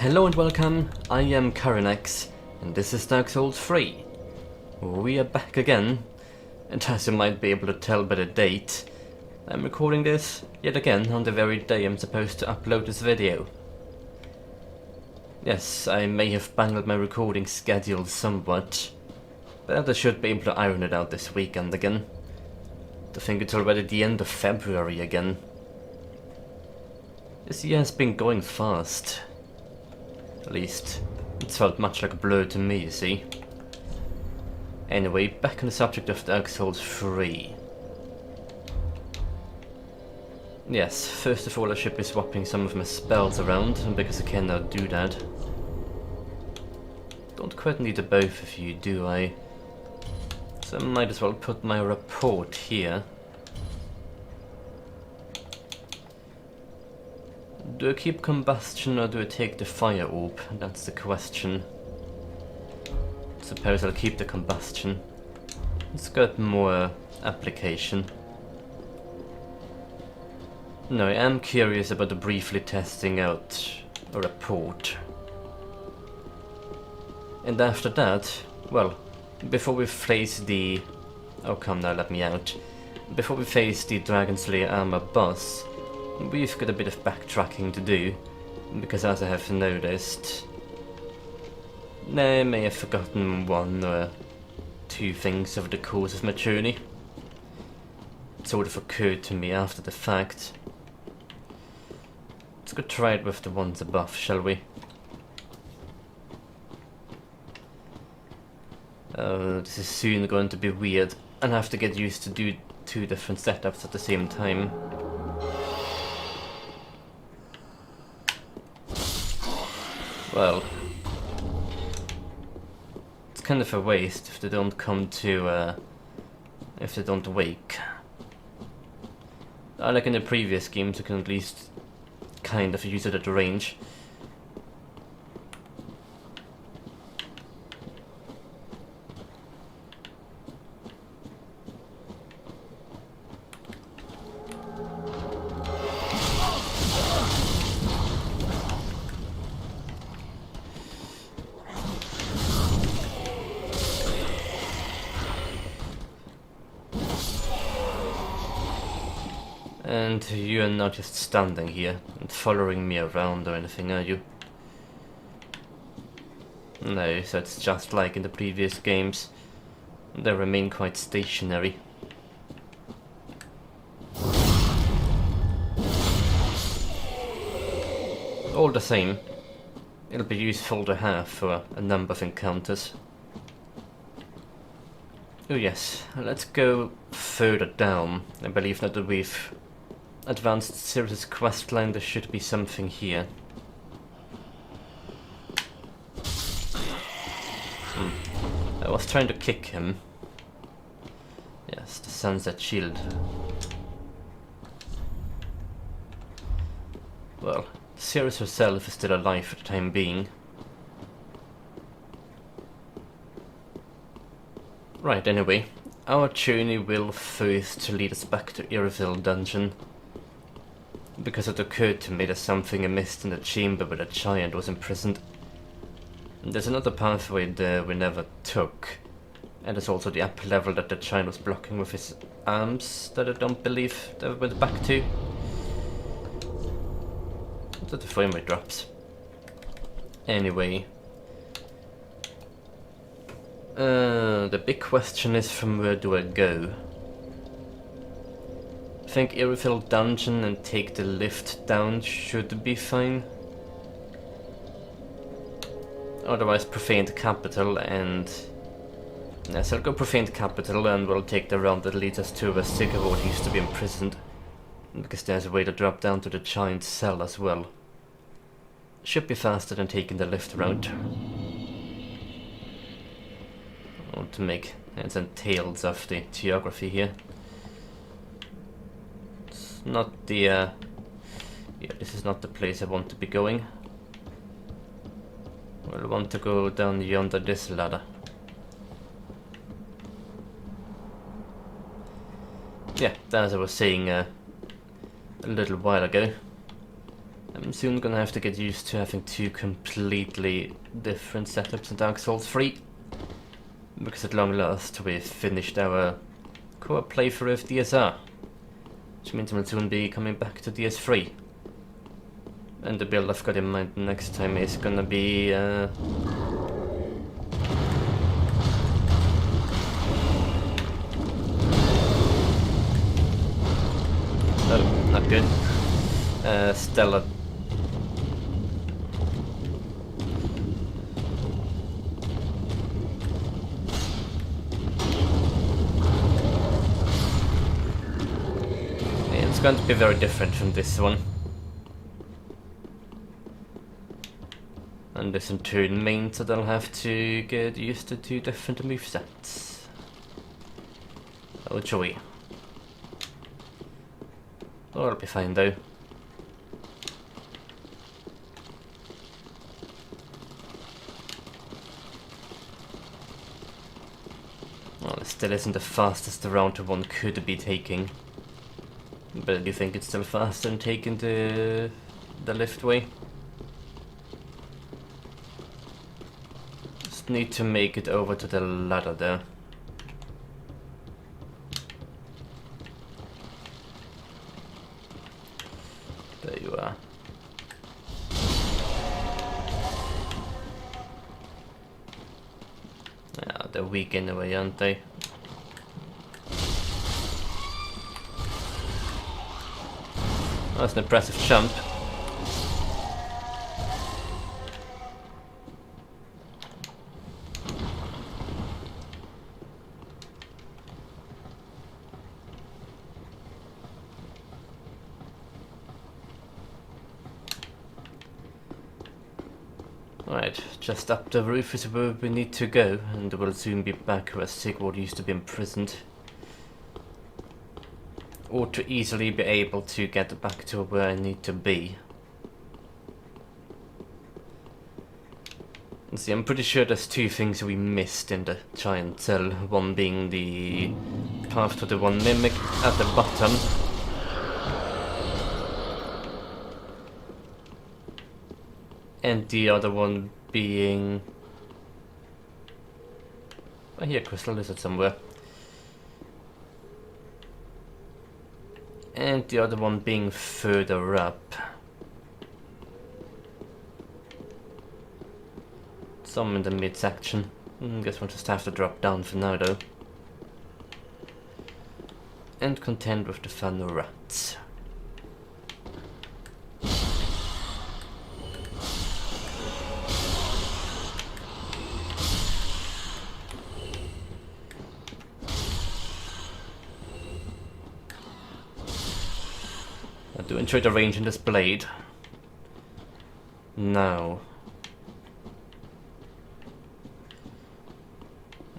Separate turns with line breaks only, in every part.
Hello and welcome, I am Carynx, and this is Dark Souls 3. We are back again, and as you might be able to tell by the date, I'm recording this yet again on the very day I'm supposed to upload this video. Yes, I may have bungled my recording schedule somewhat, but I should be able to iron it out this weekend again. I think it's already the end of February again. This year has been going fast. At least, it's felt much like a blur to me, you see. Anyway, back on the subject of Dark Souls 3. Yes, first of all I should be swapping some of my spells around, because I can now do that. Don't quite need the both of you, do I? So I might as well put my report here. Do I keep combustion or do I take the fire orb? That's the question. Suppose I'll keep the combustion. It's got more application. No, I am curious about briefly testing out a report. And after that, well, before we face the... Oh come now, let me out. Before we face the Dragon Slayer Armour boss, we've got a bit of backtracking to do, because as I have noticed, I may have forgotten one or two things over the course of my journey. It sort of occurred to me after the fact. Let's go try it with the ones above, shall we? Oh, this is soon going to be weird, and I have to get used to do two different setups at the same time. Well, it's kind of a waste if they don't come to, if they don't wake. Like in the previous games, you can at least kind of use it at range. And you are not just standing here and following me around or anything, are you? No, so it's just like in the previous games. They remain quite stationary. All the same, it'll be useful to have for a number of encounters. Oh yes, let's go further down. I believe now that we've advanced Sirius's questline, there should be something here. I was trying to kick him. Yes, the sunset shield. Well, Sirius herself is still alive for the time being. Right, anyway, our journey will first lead us back to Iryville dungeon. Because it occurred to me there's something amiss in the chamber where the giant was imprisoned. There's another pathway there we never took. And there's also the upper level that the giant was blocking with his arms that I don't believe they went back to. So the frame rate drops. Anyway. The big question is, from where do I go? I think Iryville dungeon and take the lift down should be fine. Otherwise Profaned Capital and... Yes, I'll go Profaned Capital and we'll take the route that leads us to where Sigurd used to be imprisoned. Because there's a way to drop down to the giant cell as well. Should be faster than taking the lift route. I want to make heads and tails of the geography here. It's not the, yeah, this is not the place I want to be going. We'll want to go down yonder this ladder. Yeah, as I was saying a little while ago. I'm soon gonna have to get used to having two completely different setups in Dark Souls 3. Because at long last we've finished our co-op playthrough of DSR. Which means we'll soon be coming back to DS3. And the build I've got in mind next time is gonna be oh, not good. Stella. Yeah, it's going to be very different from this one. And this in turn means that I'll have to get used to two different movesets. Oh joy. Oh, I'll be fine though. Well, it still isn't the fastest the round one could be taking. But do you think it's still faster than taking the lift way? Just need to make it over to the ladder there. There you are. Yeah, they're weak in a way, aren't they? That's an impressive jump. Right, just up the roof is where we need to go, and we'll soon be back where Sigurd used to be imprisoned. Or to easily be able to get back to where I need to be. See, I'm pretty sure there's two things we missed in the giant cell. One being the path to the one mimic at the bottom. And the other one being... I hear crystal lizard somewhere. And the other one being further up. Some in the mid-section. Guess we'll just have to drop down for now though. And contend with the fun rats. I do enjoy the range in this blade. Now.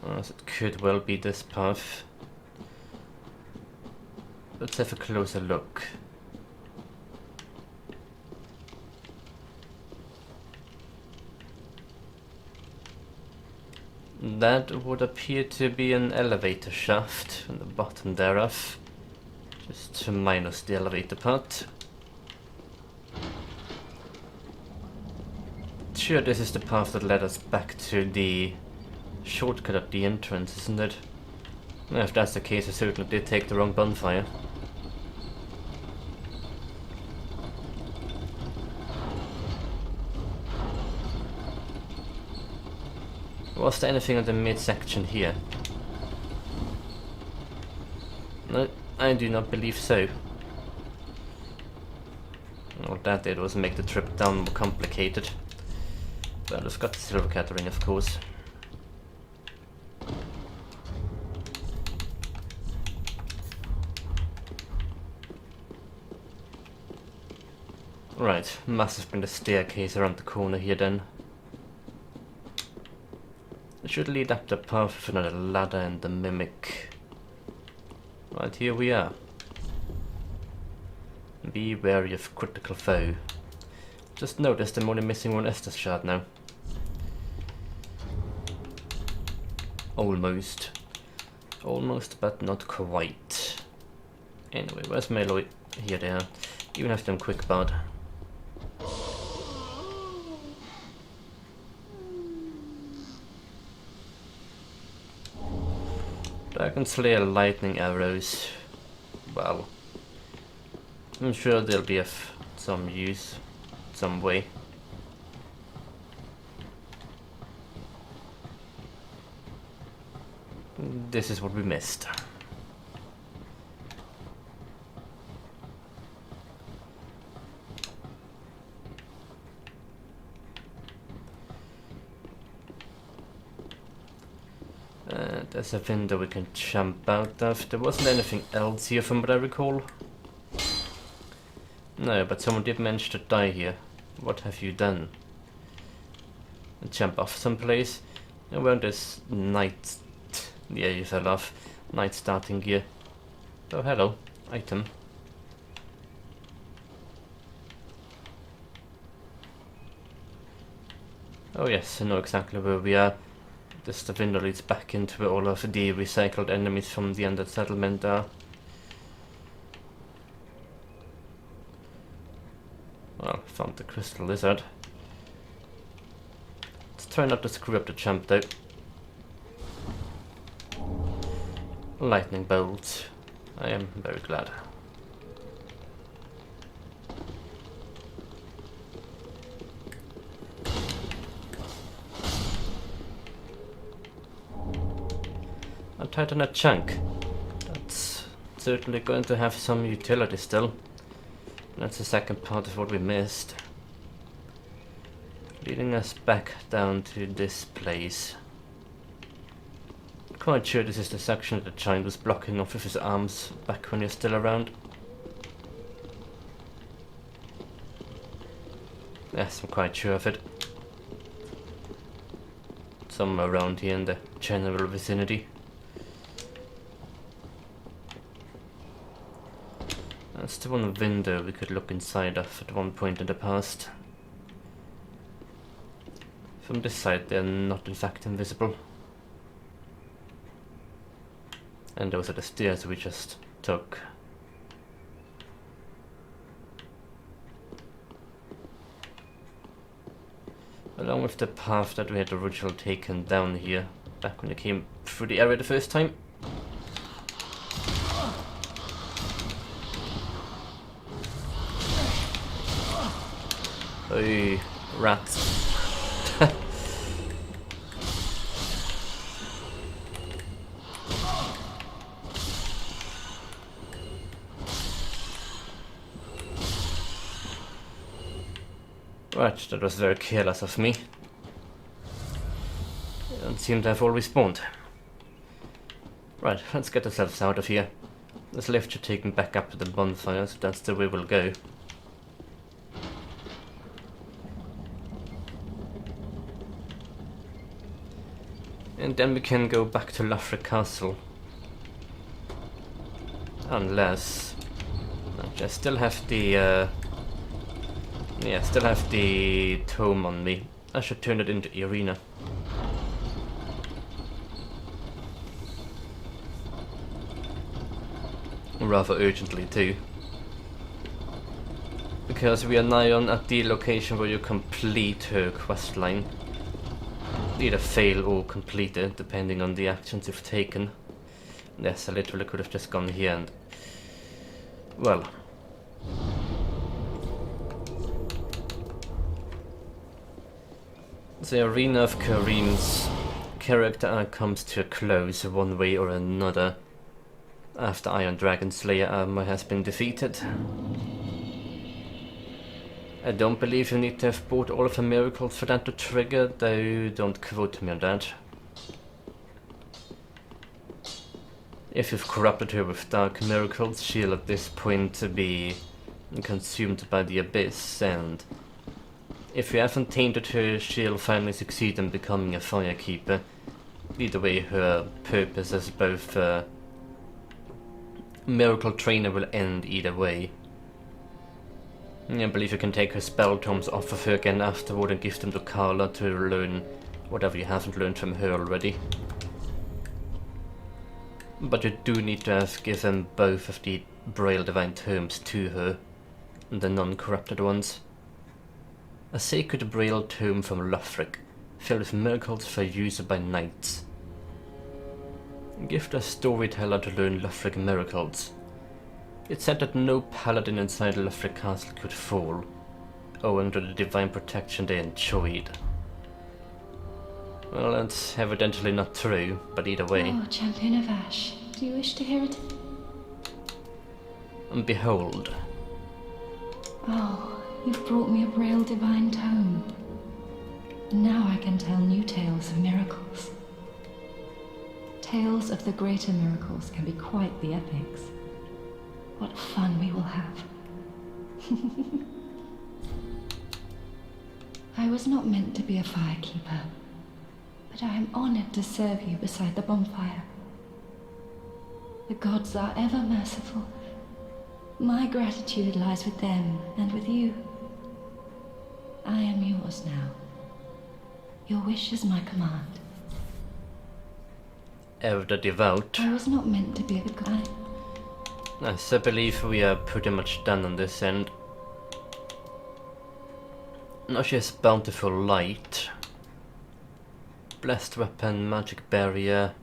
As it could well be this path. Let's have a closer look. That would appear to be an elevator shaft on the bottom thereof. Just to minus the elevator part. Sure, this is the path that led us back to the shortcut at the entrance, isn't it? Well, if that's the case, I certainly did take the wrong bonfire. Was there anything in the midsection here? No, I do not believe so. What that did was make the trip down more complicated. But I've got the silver cat ring, of course. Right, must have been the staircase around the corner here then. It should lead up the path with another ladder and the mimic. Right, here we are. Be wary of critical foe. Just noticed I'm only missing one Estus shard now. Almost. Almost, but not quite. Anyway, where's Meloy? Here they are. Even have them quick bud. Dragon Slayer lightning arrows. Well, I'm sure they'll be of some use, some way. This is what we missed. There's a window we can jump out of. There wasn't anything else here from what I recall. No, but someone did manage to die here. What have you done? Jump off someplace? And wearing this night... Yeah, you fell off. Night starting gear. Oh, hello. Item. Oh yes, I know exactly where we are. This the window leads back into where all of the recycled enemies from the Undead Settlement are. Well, found the crystal lizard. Let's try not to screw up the jump though. Lightning bolt. I am very glad. Titan a chunk. That's certainly going to have some utility still. That's the second part of what we missed. Leading us back down to this place. Quite sure this is the section that the giant was blocking off with his arms back when he was still around. Yes, I'm quite sure of it. Somewhere around here in the general vicinity. That's the one window we could look inside of at one point in the past. From this side they're not in fact invisible. And those are the stairs we just took. Along with the path that we had originally taken down here, back when we came through the area the first time. Oh, rats. Right, that was very careless of me. They don't seem to have all respawned. Right, let's get ourselves out of here. This lift should take me back up to the bonfire, so that's the way we'll go. And then we can go back to Lothric Castle. Unless... I still have the... yeah, still have the tome on me. I should turn it into arena. Rather urgently too. Because we are now on at the location where you complete her questline. Either fail or complete it, depending on the actions you've taken. Yes, I literally could have just gone here and... well... the arena of Carynx character arc comes to a close one way or another after Iron Dragon Slayer Armour has been defeated. I don't believe you need to have bought all of the miracles for that to trigger, though don't quote me on that. If you've corrupted her with dark miracles, she'll at this point be consumed by the abyss, and if you haven't tainted her, she'll finally succeed in becoming a firekeeper. Either way, her purpose as both a miracle trainer will end either way. I believe you can take her spell tomes off of her again afterward and give them to Carla to learn whatever you haven't learned from her already. But you do need to have given both of the Braille Divine Tomes to her, the non-corrupted ones. A sacred Braille Tome from Lothric, filled with miracles for use by knights. Give the storyteller to learn Lothric miracles. It said that no paladin inside Lothric Castle could fall, owing to the divine protection they enjoyed. Well, that's evidently not true, but either way.
Oh, Champion of Ash, do you wish to hear it?
And behold.
Oh, you've brought me a braille divine tome. Now I can tell new tales of miracles. Tales of the greater miracles can be quite the epics. What fun we will have. I was not meant to be a firekeeper, but I am honored to serve you beside the bonfire. The gods are ever merciful. My gratitude lies with them and with you. I am yours now. Your wish is my command.
Ever the devout.
I was not meant to be a good guy.
Nice, I believe we are pretty much done on this end. Now she has bountiful light. Blessed weapon, magic barrier.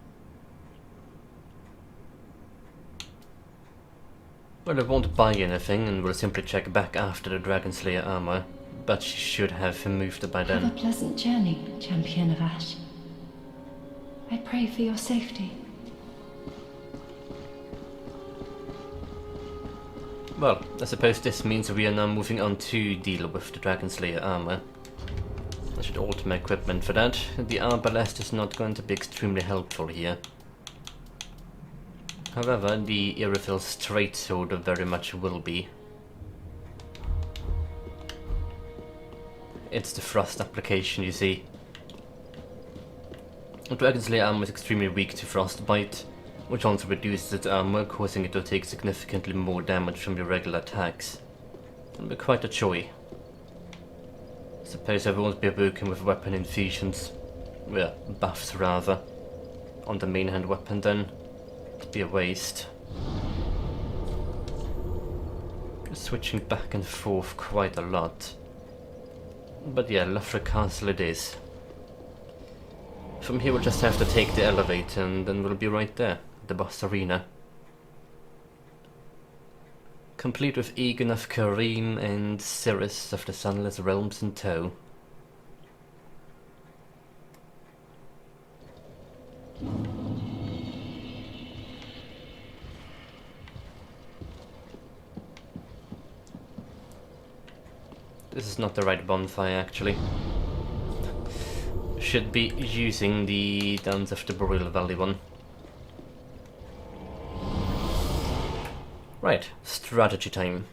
Well, I won't buy anything and will simply check back after the Dragon Slayer armor, but she should have moved it by then.
Have a pleasant journey, Champion of Ash. I pray for your safety.
Well, I suppose this means we are now moving on to deal with the Dragon Slayer armor. I should alter my equipment for that. The arbalest is not going to be extremely helpful here. However, the Irithil's straight sword very much will be. It's the frost application, you see. The Dragon Slayer armor is extremely weak to frostbite, which also reduces its armor, causing it to take significantly more damage from your regular attacks. It'll be quite a joy. Suppose I won't be working with weapon infusions, well, buffs rather, on the main hand weapon then. It'd be a waste. Switching back and forth quite a lot. But yeah, Lothric Castle it is. From here we'll just have to take the elevator and then we'll be right there, the boss arena. Complete with Egon of Carynx and Cirrus of the Sunless Realms in tow. This is not the right bonfire actually. Should be using the Dance of the Boreal Valley one. Right, strategy time.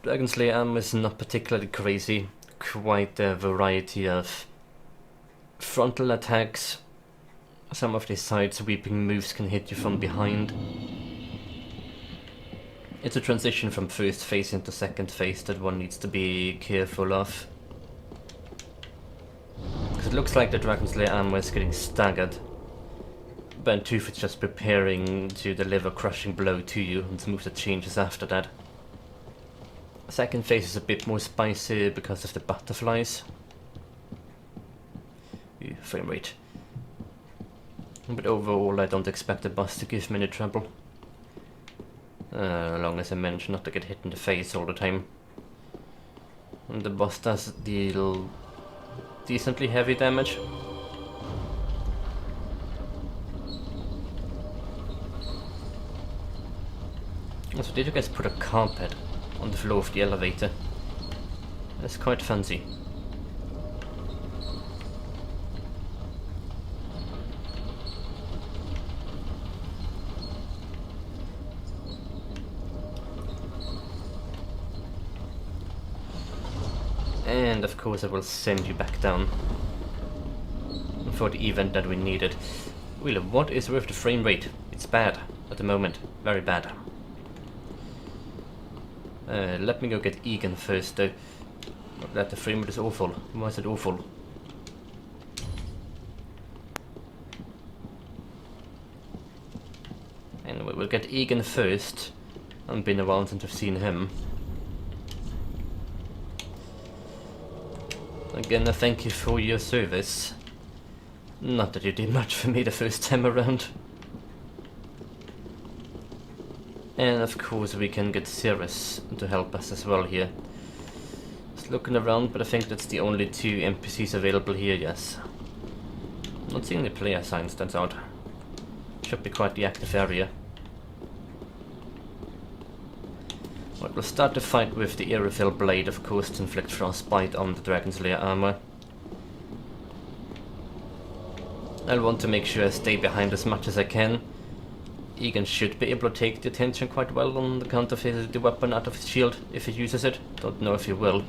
Dragon Slayer armor is not particularly crazy. Quite a variety of frontal attacks. Some of the side sweeping moves can hit you from behind. It's a transition from first phase into second phase that one needs to be careful of. Because it looks like the Dragon Slayer armor is getting staggered. But Tooth is just preparing to deliver a crushing blow to you and smooth the changes after that. Second phase is a bit more spicy because of the butterflies. Frame rate. But overall I don't expect the boss to give me any trouble. As long as I mention not to get hit in the face all the time. And the boss does deal decently heavy damage. Also, did you guys put a carpet on the floor of the elevator? That's quite fancy. And of course I will send you back down for the event that we needed. Really, what is with the frame rate? It's bad at the moment, very bad. Let me go get Egon first though. That the frame rate is awful. Why is it awful? Anyway, we'll get Egon first. I've been a while since I've seen him. Again, thank you for your service. Not that you did much for me the first time around. And of course we can get Cirrus to help us as well here. Just looking around, but I think that's the only 2 NPCs available here, yes. Not seeing any player signs, that's odd. Should be quite the active area. Right, we'll start the fight with the Aerophil Blade, of course, to inflict frostbite on the Dragon Slayer armor. I'll want to make sure I stay behind as much as I can. Egan should be able to take the attention quite well on account of the weapon out of his shield if he uses it. Don't know if he will.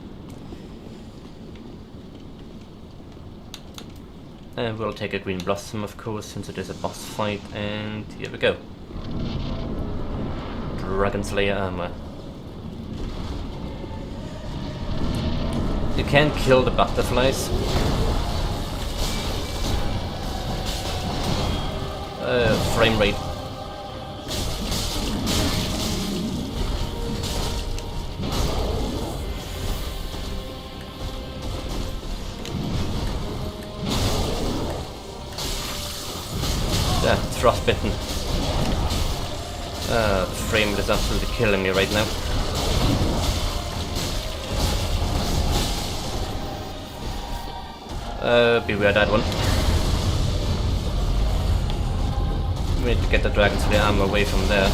And we'll take a Green Blossom, of course, since it is a boss fight, and here we go. Dragon Slayer armor. You can kill the butterflies. Frame rate. Yeah, frostbitten. The frame is absolutely killing me right now. Beware that one. We need to get the Dragon Slayer armor away from there.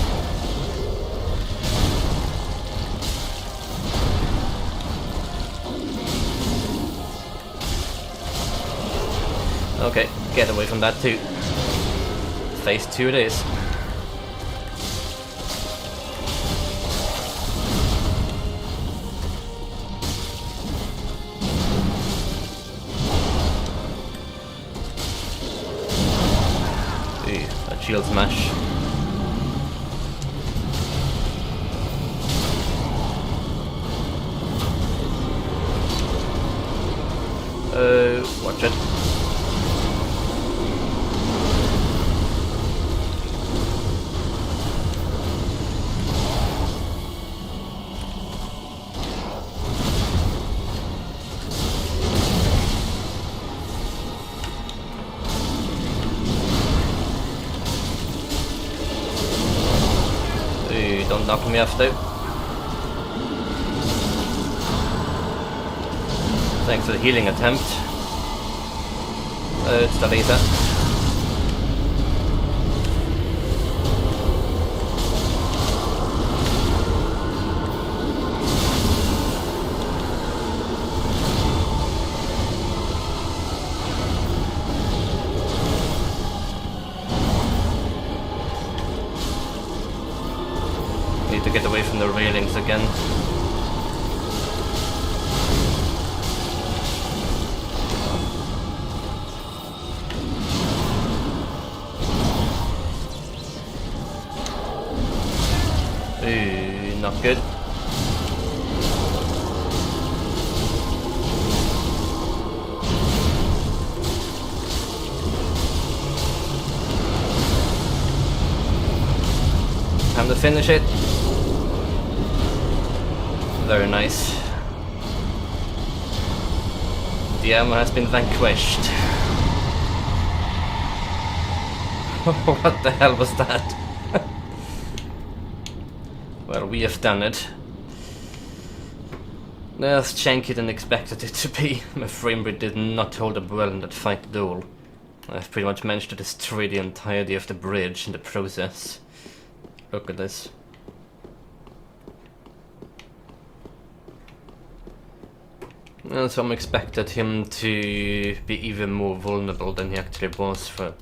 Okay, get away from that too. Phase 2 it is. Shield smash. Watch it. Don't knock me off though. Thanks for the healing attempt. It's the laser. Need to get away from the railings again. Ooh, not good. Time to finish it. Very nice. The armor has been vanquished. What the hell was that? Well, we have done it. Less janky than expected it to be. My frame rate did not hold up well in that fight at all. I've pretty much managed to destroy the entirety of the bridge in the process. Look at this. And some expected him to be even more vulnerable than he actually was for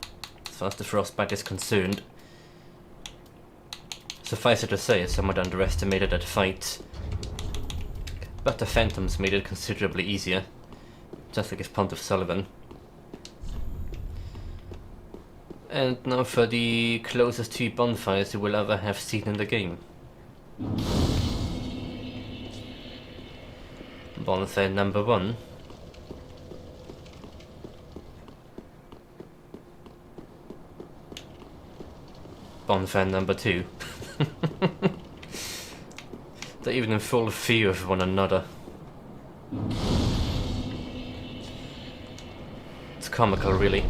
as far as the frostbite is concerned. Suffice it to say, I somewhat underestimated that fight. But the Phantoms made it considerably easier. Just like his Pont of Sullivan. And now for the closest 2 bonfires you will ever have seen in the game. Bonfire number 1. Bonfire number 2. They're even in full fear of one another. It's comical, really.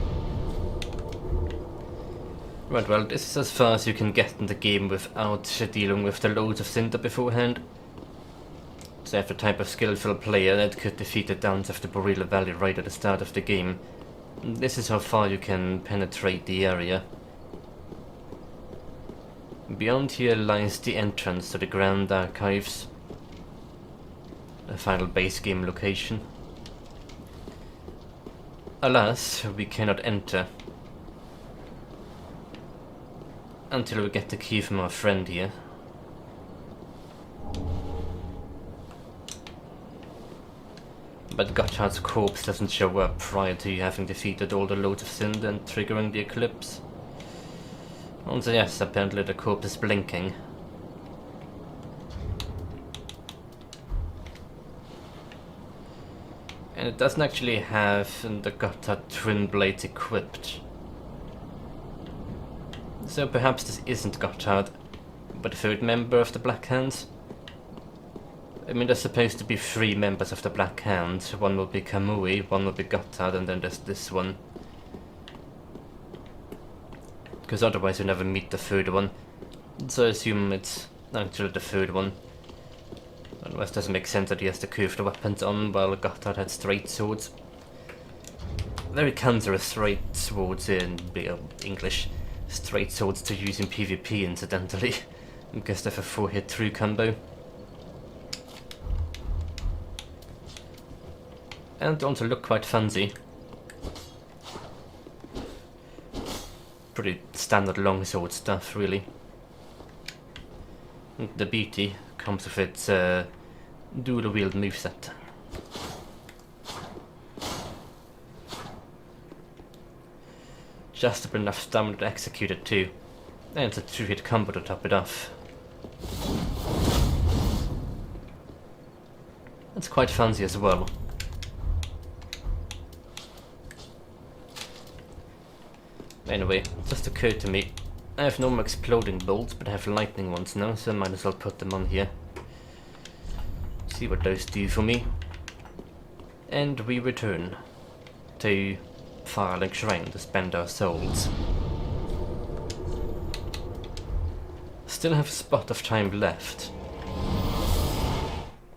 Right, well, this is as far as you can get in the game without dealing with the loads of cinder beforehand. So if a type of skillful player that could defeat the downs of the Borilla Valley right at the start of the game, this is how far you can penetrate the area. Beyond here lies the entrance to the Grand Archives, the final base game location. Alas, we cannot enter until we get the key from our friend here. But Gotthard's corpse doesn't show up prior to you having defeated all the loads of cinder and triggering the eclipse. Also yes, apparently the corpse is blinking. And it doesn't actually have the Gotthard twin blades equipped. So perhaps this isn't Gotthard, but a third member of the Black Hands? I mean, there's supposed to be 3 members of the Black Hand. One will be Kamui, one will be Gotthard, and then there's this one. Because otherwise you never meet the third one. So I assume it's actually the third one. Otherwise it doesn't make sense that he has the curved weapons on while Gotthard had straight swords. Very cancerous straight swords in English. Straight swords to use in PvP incidentally. Because they have a 4-hit through combo. And they also look quite fancy. Pretty standard longsword stuff, really. And the beauty comes with its dual wield moveset. Just enough stamina to execute it too. And it's a 2-hit combo to top it off. It's quite fancy as well. Anyway, it just occurred to me, I have no more exploding bolts, but I have lightning ones now, so I might as well put them on here. See what those do for me. And we return to Firelink Shrine to spend our souls. Still have a spot of time left.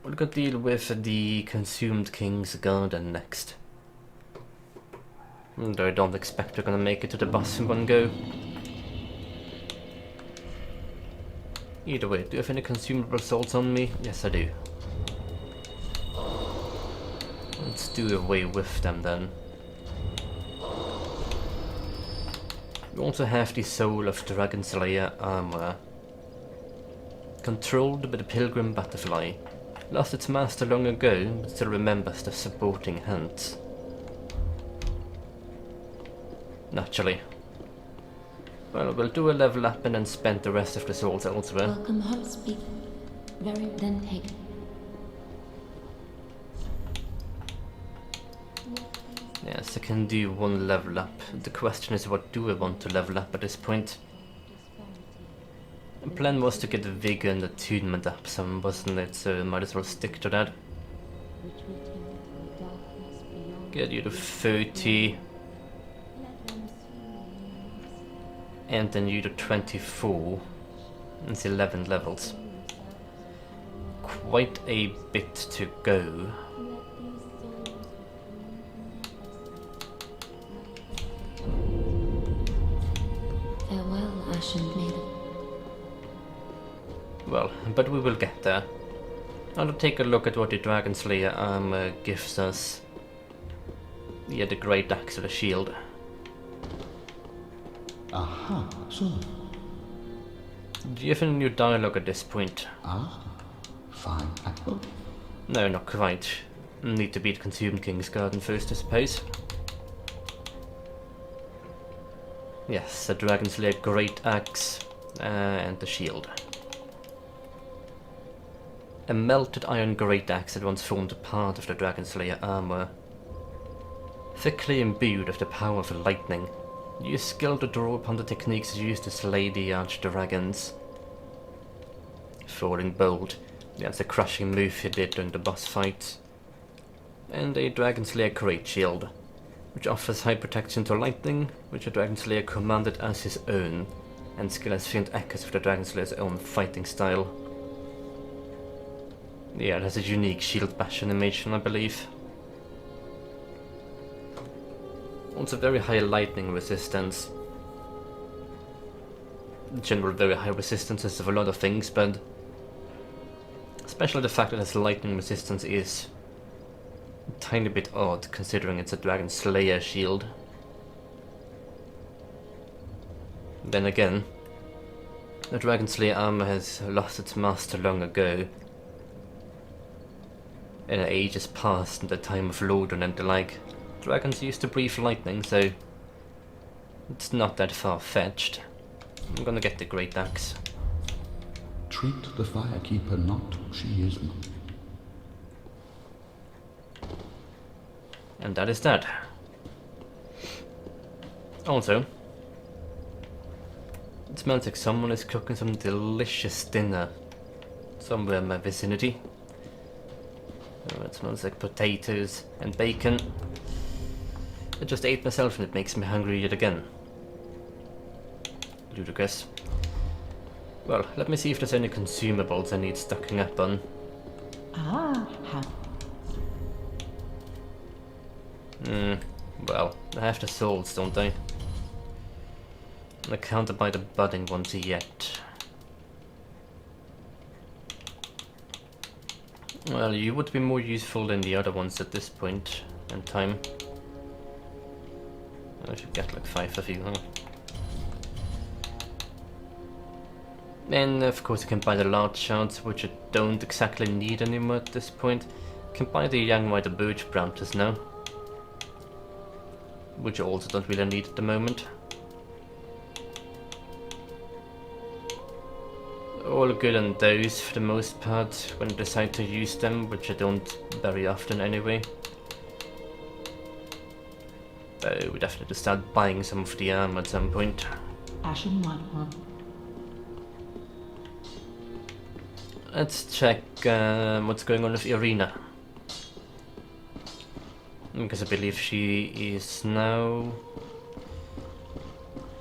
We'll go deal with the Consumed King's Garden next. Though I don't expect we're gonna make it to the boss in one go. Either way, do you have any consumable souls on me? Yes, I do. Let's do away with them then. We also have the Soul of Dragon Slayer Armour. Controlled by the Pilgrim Butterfly. Lost its master long ago, but still remembers the supporting hands. Naturally. Well, we'll do a level up and then spend the rest of the souls elsewhere.
Welcome home, speak. Very then take.
Yes, I can do 1 level up. The question is, what do I want to level up at this point? The plan was to get the vigor and attunement up some, wasn't it? So I might as well stick to that. Get you to 30. And then you to 24. It's 11 levels. Quite a bit to go.
Farewell, Ashen Maiden.
Well, but we will get there. I'll take a look at what the Dragon Slayer armor gives us. Yeah, the great axe or the shield.
Aha, so.
Do you have any new dialogue at this point?
Ah, fine. Oh,
No, not quite. Need to beat Consumed King's Garden first, I suppose. Yes, the Dragon Slayer great axe and the shield. A melted iron great axe that once formed a part of the Dragon Slayer armor. Thickly imbued with the power of lightning. Use skill to draw upon the techniques used to slay the archdragons. Falling Bolt, that's a crushing move he did during the boss fight. And a Dragon Slayer Great Shield. which offers high protection to lightning, which the Dragon Slayer commanded as his own, and skill has faint echoes of the Dragon Slayer's own fighting style. Yeah, it has a unique shield bash animation, I believe. Also very high lightning resistance. In general, very high resistances of a lot of things, but especially the fact that it has lightning resistance is a tiny bit odd, considering it's a Dragon Slayer shield. Then again, the Dragon Slayer armor has lost its master long ago, and ages past in the time of Lothric and the like. Dragons used to breathe lightning, so it's not that far-fetched. I'm gonna get the Great Axe.
Treat the Firekeeper not, she is not.
And that is that. Also, it smells like someone is cooking some delicious dinner somewhere in my vicinity. Oh, it smells like potatoes and bacon. I just ate myself and it makes me hungry yet again. Ludicrous. Well, let me see if there's any consumables I need stocking up on. Well, I have the swords, don't I? I can't buy the budding ones yet. Well, you would be more useful than the other ones at this point in time. I should get like 5 of you, huh? And of course I can buy the large shards, which I don't exactly need anymore at this point. I can buy the young white birch branches now, which I also don't really need at the moment. All good on those for the most part when I decide to use them, which I don't very often anyway. But we definitely start buying some of the armor at some point.
Ashen one.
Let's check what's going on with Irina. Because I believe she is now...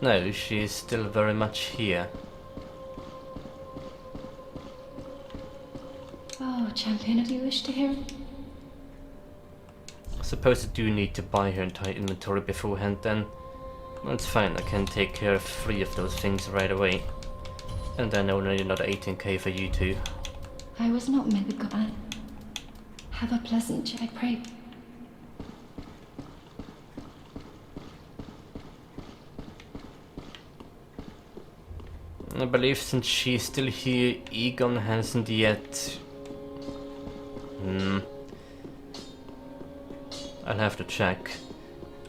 No, she is still very much here.
Oh, champion, do you wish to hear?
I suppose I do need to buy her entire inventory beforehand then. Well, it's fine, I can take care of 3 of those things right away. And then only another 18k for you two.
I was not meant to go on. Have a pleasant, I pray.
I believe since she's still here, Egon hasn't yet... I'll have to check.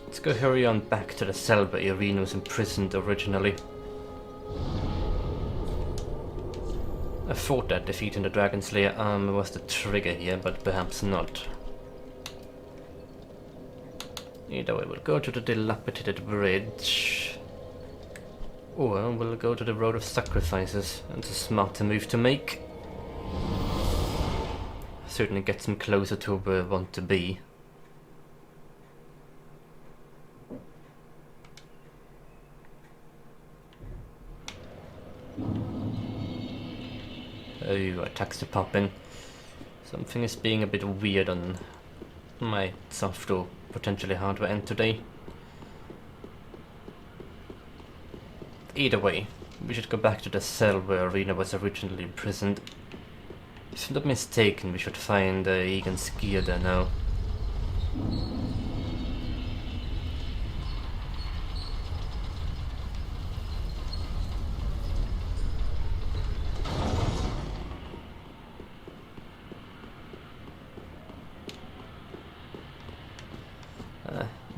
Let's go hurry on back to the cell where Irina was imprisoned originally. I thought that defeating the Dragon Slayer armor was the trigger here, but perhaps not. Either way, we'll go to the dilapidated bridge. Or we'll go to the Road of Sacrifices. It's a smarter move to make. Certainly gets him closer to where I want to be. Oh, attacks to pop in. Something is being a bit weird on my soft or potentially hardware end today. Either way, we should go back to the cell where Irina was originally imprisoned. If I'm not mistaken, we should find Egon's gear there now.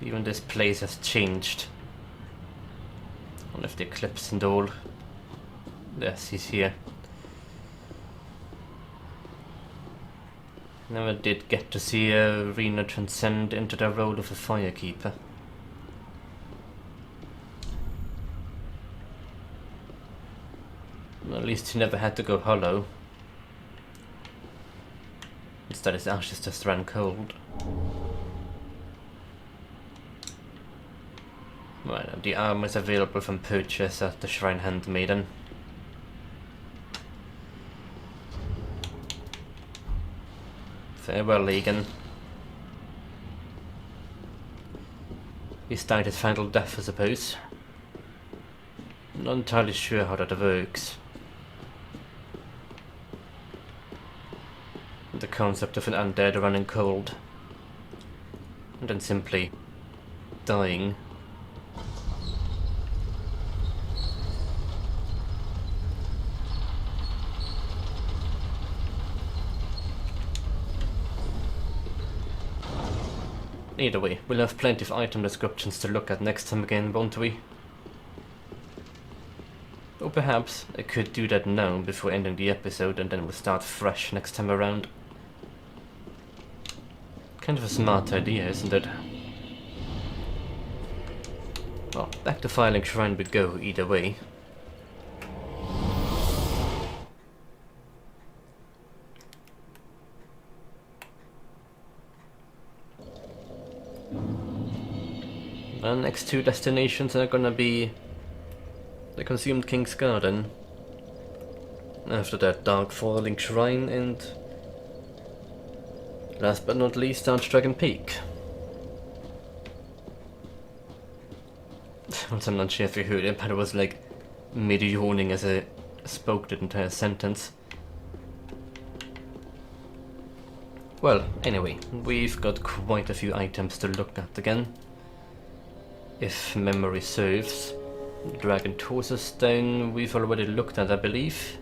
Even this place has changed. I left the eclipse and all. Yes, he's here. Never did get to see Irina transcend into the role of a firekeeper. At least he never had to go hollow. Instead his ashes just ran cold. Well, the armor is available from purchase at the Shrine Handmaiden. Farewell, Egan. He's died his final death, I suppose. Not entirely sure how that works. The concept of an undead running cold. And then simply dying. Either way, we'll have plenty of item descriptions to look at next time again, won't we? Or perhaps I could do that now before ending the episode and then we'll start fresh next time around. Kind of a smart idea, isn't it? Well, back to Firelink Shrine we go either way. Our next two destinations are gonna be the Consumed King's Garden. After that, Dark Firelink Shrine, and last but not least, Archdragon Peak. I'm not sure if you heard it, but it was like mid-yawning as I spoke the entire sentence. Well, anyway, we've got quite a few items to look at again. If memory serves. Dragon Torso Stone we've already looked at, I believe.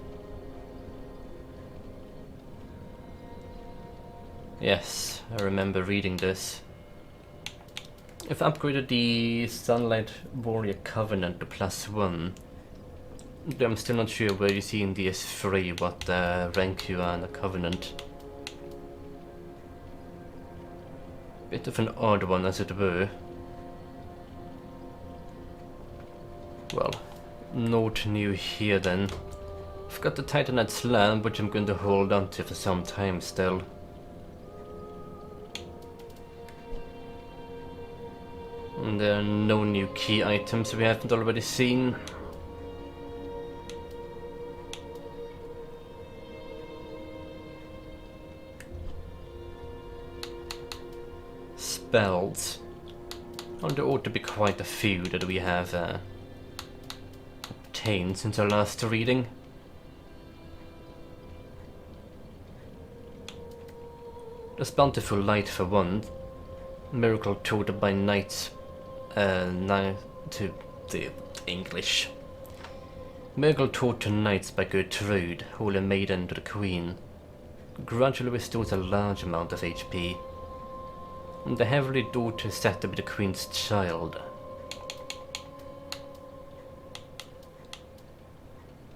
Yes, I remember reading this. I've upgraded the Sunlight Warrior Covenant to +1. I'm still not sure where you see in DS3 what rank you are in the Covenant. Bit of an odd one, as it were. Well, note new here then. I've got the Titanite Slab, which I'm going to hold on to for some time still. And there are no new key items we haven't already seen. Spells. Oh, there ought to be quite a few that we have obtained since our last reading. There's Bountiful Light for one. Miracle Taught by Knights. Now to the English. Miracle Taught to Knights by Gertrude, Holy Maiden to the Queen. Gradually restores a large amount of HP. The Heavenly Daughter is said to be the Queen's child.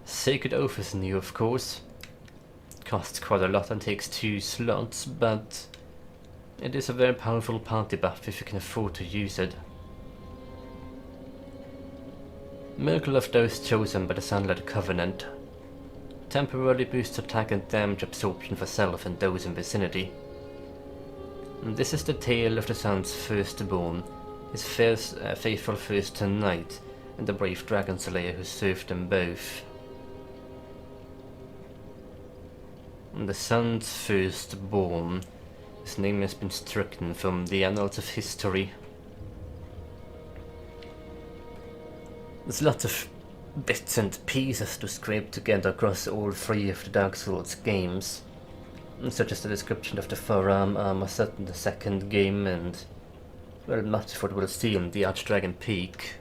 Sacred Oath is new, of course. Costs quite a lot and takes 2 slots, but it is a very powerful party buff if you can afford to use it. Miracle of Those Chosen by the Sunlight Covenant. Temporarily boosts attack and damage absorption for self and those in vicinity. And this is the tale of the Sun's firstborn, his faithful first knight, and the brave dragon slayer who served them both. And the Sun's firstborn. His name has been stricken from the annals of history. There's lots of bits and pieces to scrape together across all 3 of the Dark Souls games, such as the description of the forearm armor set in the 2nd game and, well, much of what we'll see in the Archdragon Peak.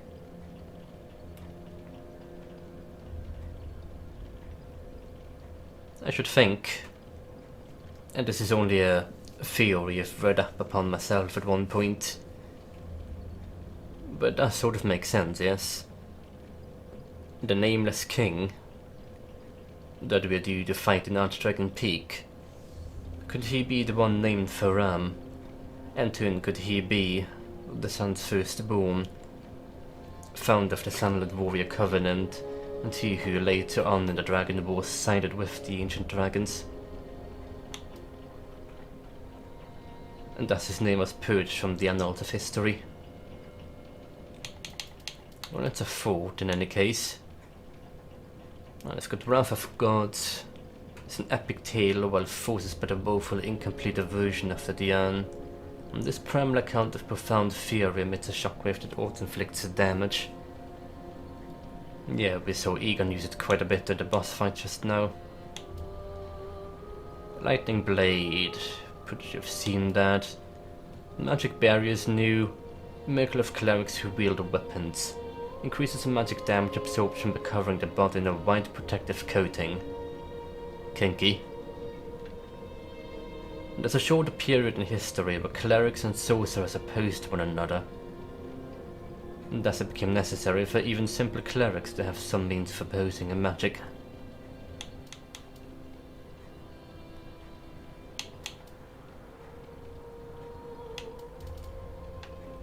I should think, and this is only a theory I've read up upon myself at one point, but that sort of makes sense, yes. The Nameless King that we're due to fight in Archdragon Peak, could he be the one named Faram? And then could he be the Sun's firstborn, founder of the Sunlit Warrior Covenant, and he who later on in the Dragon Wars sided with the ancient dragons? And thus his name was purged from the annals of history. Well, it's a fort in any case. Well, it's got Wrath of Gods. It's an epic tale while forces but a woeful incomplete version of the Dian. And this primal account of profound fear emits a shockwave that auto-inflicts damage. Yeah, we saw Egon use it quite a bit in the boss fight just now. Lightning Blade, but you've seen that. Magic Barriers new. Miracle of Clerics who wield weapons. Increases magic damage absorption by covering the body in a white protective coating. Kinky. There's a short period in history where clerics and sorcerers opposed one another. And thus it became necessary for even simple clerics to have some means of opposing a magic.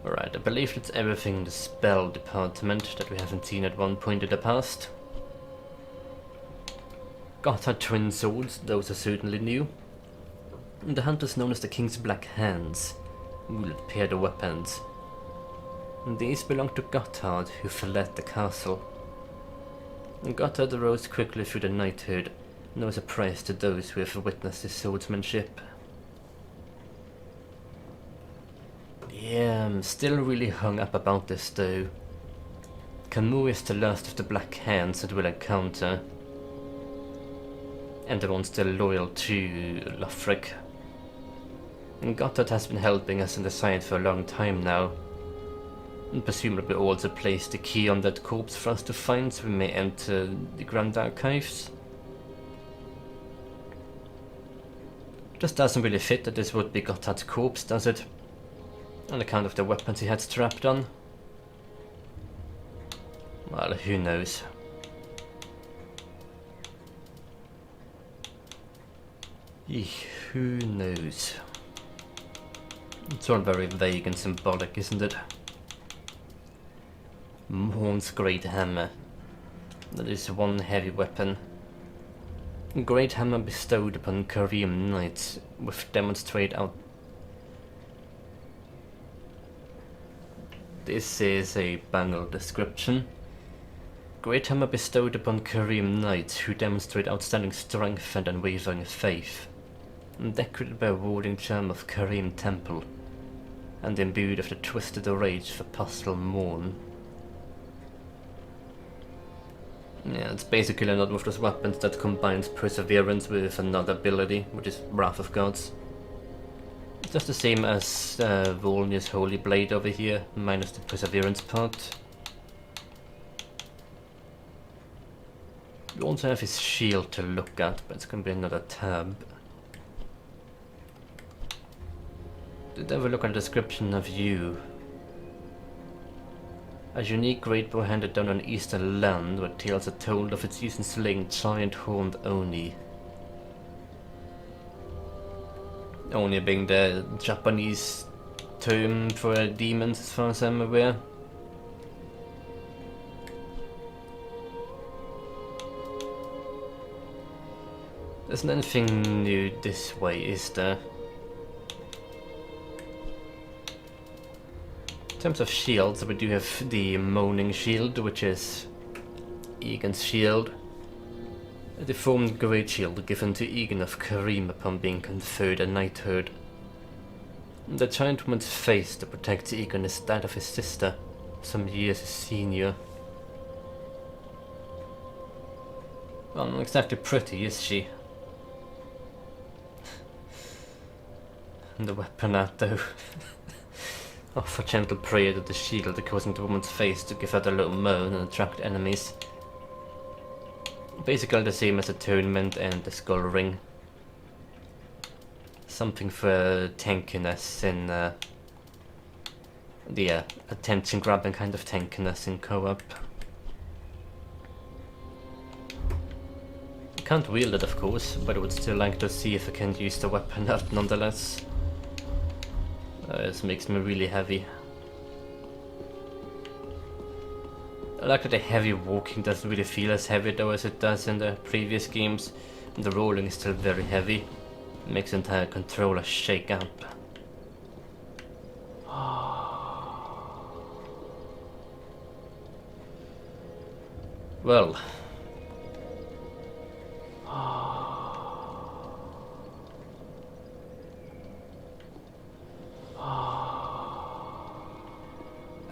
Alright, I believe that's everything in the spell department that we haven't seen at one point in the past. Gotthard twin swords, those are certainly new. And the hunters known as the King's Black Hands will pair the weapons. And these belong to Gotthard, who fled the castle. And Gotthard rose quickly through the knighthood, and was a prize to those who have witnessed his swordsmanship. Yeah, I'm still really hung up about this though. Camus is the last of the Black Hands that we'll encounter. And the one still loyal to Lothric. And Gotthard has been helping us in the side for a long time now. And presumably also placed the key on that corpse for us to find so we may enter the Grand Archives. Just doesn't really fit that this would be Gotthard's corpse, does it? On account of the weapons he had strapped on. Well, who knows. Who knows? It's all very vague and symbolic, isn't it? Morn's Great Hammer. That is one heavy weapon. Great Hammer bestowed upon Karim Knights, with demonstrate out. This is a bangled description. Great Hammer bestowed upon Karim Knights who demonstrate outstanding strength and unwavering faith. And decorated by a warding charm of Karim Temple. And imbued with the twisted rage of Apostle Morn. Yeah, it's basically another of those weapons that combines perseverance with another ability, which is Wrath of Gods. Just the same as Volnir's Holy Blade over here, minus the perseverance part. We also have his shield to look at, but it's gonna be another tab. Did ever look at the description of you? A unique great bow handed down on eastern land where tales are told of its use in slaying giant-horned Oni. Oni being the Japanese term for demons as far as I'm aware. There's nothing new this way, is there? In terms of shields, we do have the Moaning Shield, which is Egon's shield. A deformed great shield given to Egon of Karim upon being conferred a knighthood. The giant woman's face that protects Egon is that of his sister, some years his senior. Well, not exactly pretty, is she? And the weapon art though. Offer gentle prayer to the shield, causing the woman's face to give out a little moan and attract enemies. Basically the same as Atonement and the Skull Ring. Something for tankiness in the attention grabbing kind of tankiness in co-op. I can't wield it of course, but I would still like to see if I can use the weapon up nonetheless. This makes me really heavy. I like that the heavy walking doesn't really feel as heavy though as it does in the previous games. And the rolling is still very heavy. It makes the entire controller shake up. Well.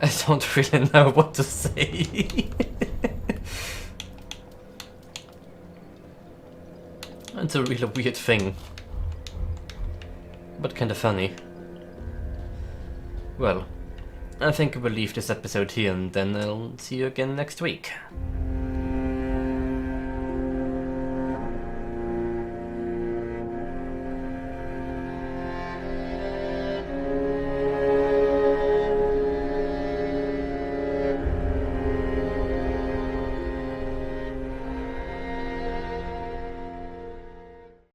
I don't really know what to say. It's a really weird thing. But kinda funny. Well, I think we'll leave this episode here and then I'll see you again next week.